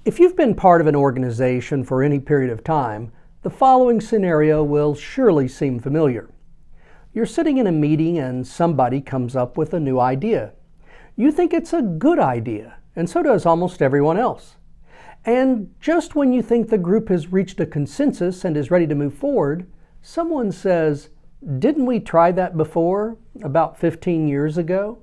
If you've been part of an organization for any period of time, the following scenario will surely seem familiar. You're sitting in a meeting and somebody comes up with a new idea. You think it's a good idea, and so does almost everyone else. And just when you think the group has reached a consensus and is ready to move forward, someone says, "Didn't we try that before, about 15 years ago?"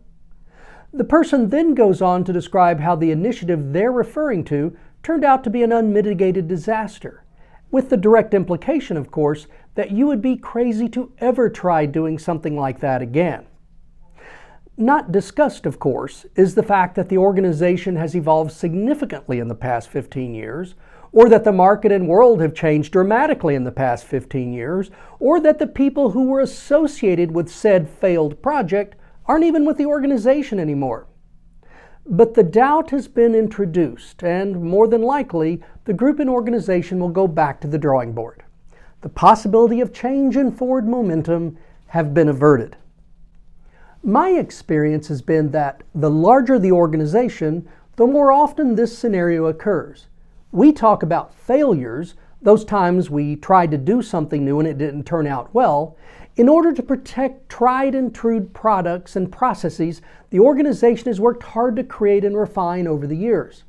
The person then goes on to describe how the initiative they're referring to turned out to be an unmitigated disaster, with the direct implication, of course, that you would be crazy to ever try doing something like that again. Not discussed, of course, is the fact that the organization has evolved significantly in the past 15 years, or that the market and world have changed dramatically in the past 15 years, or that the people who were associated with said failed project aren't even with the organization anymore. But the doubt has been introduced, and more than likely, the group and organization will go back to the drawing board. The possibility of change and forward momentum have been averted. My experience has been that the larger the organization, the more often this scenario occurs. We talk about failures, those times we tried to do something new and it didn't turn out well. In order to protect tried and true products and processes, the organization has worked hard to create and refine over the years.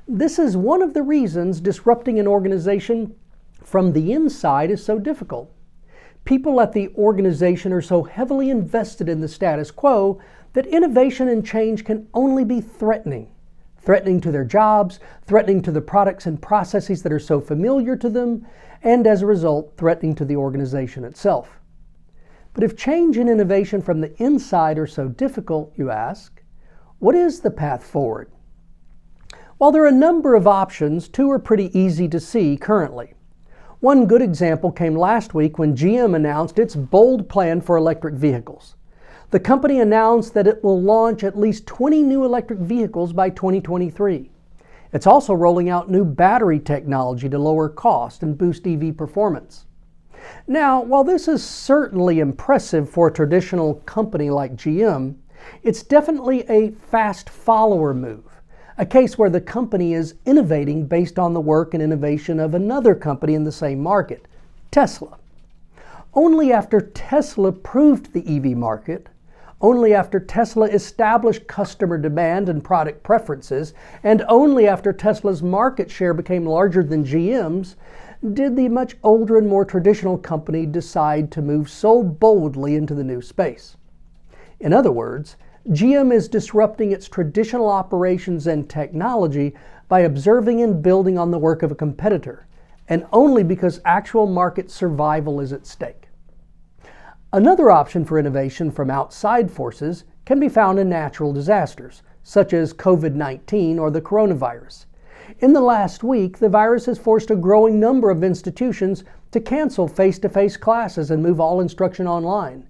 This is one of the reasons disrupting an organization from the inside is so difficult. People at the organization are so heavily invested in the status quo that innovation and change can only be threatening. Threatening to their jobs, threatening to the products and processes that are so familiar to them, and as a result, threatening to the organization itself. But if change and innovation from the inside are so difficult, you ask, what is the path forward? While there are a number of options, two are pretty easy to see currently. One good example came last week when GM announced its bold plan for electric vehicles. The company announced that it will launch at least 20 new electric vehicles by 2023. It's also rolling out new battery technology to lower cost and boost EV performance. Now, while this is certainly impressive for a traditional company like GM, it's definitely a fast follower move, a case where the company is innovating based on the work and innovation of another company in the same market, Tesla. Only after Tesla proved the EV market, only after Tesla established customer demand and product preferences, and only after Tesla's market share became larger than GM's, did the much older and more traditional company decide to move so boldly into the new space. In other words, GM is disrupting its traditional operations and technology by observing and building on the work of a competitor, and only because actual market survival is at stake. Another option for innovation from outside forces can be found in natural disasters, such as COVID-19 or the coronavirus. In the last week, the virus has forced a growing number of institutions to cancel face-to-face classes and move all instruction online.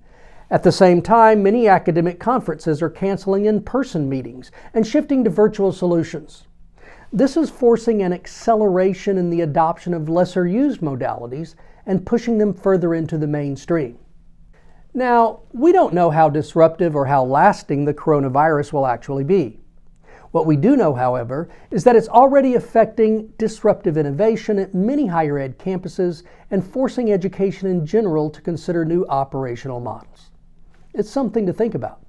At the same time, many academic conferences are canceling in-person meetings and shifting to virtual solutions. This is forcing an acceleration in the adoption of lesser-used modalities and pushing them further into the mainstream. Now, we don't know how disruptive or how lasting the coronavirus will actually be. What we do know, however, is that it's already affecting disruptive innovation at many higher ed campuses and forcing education in general to consider new operational models. It's something to think about.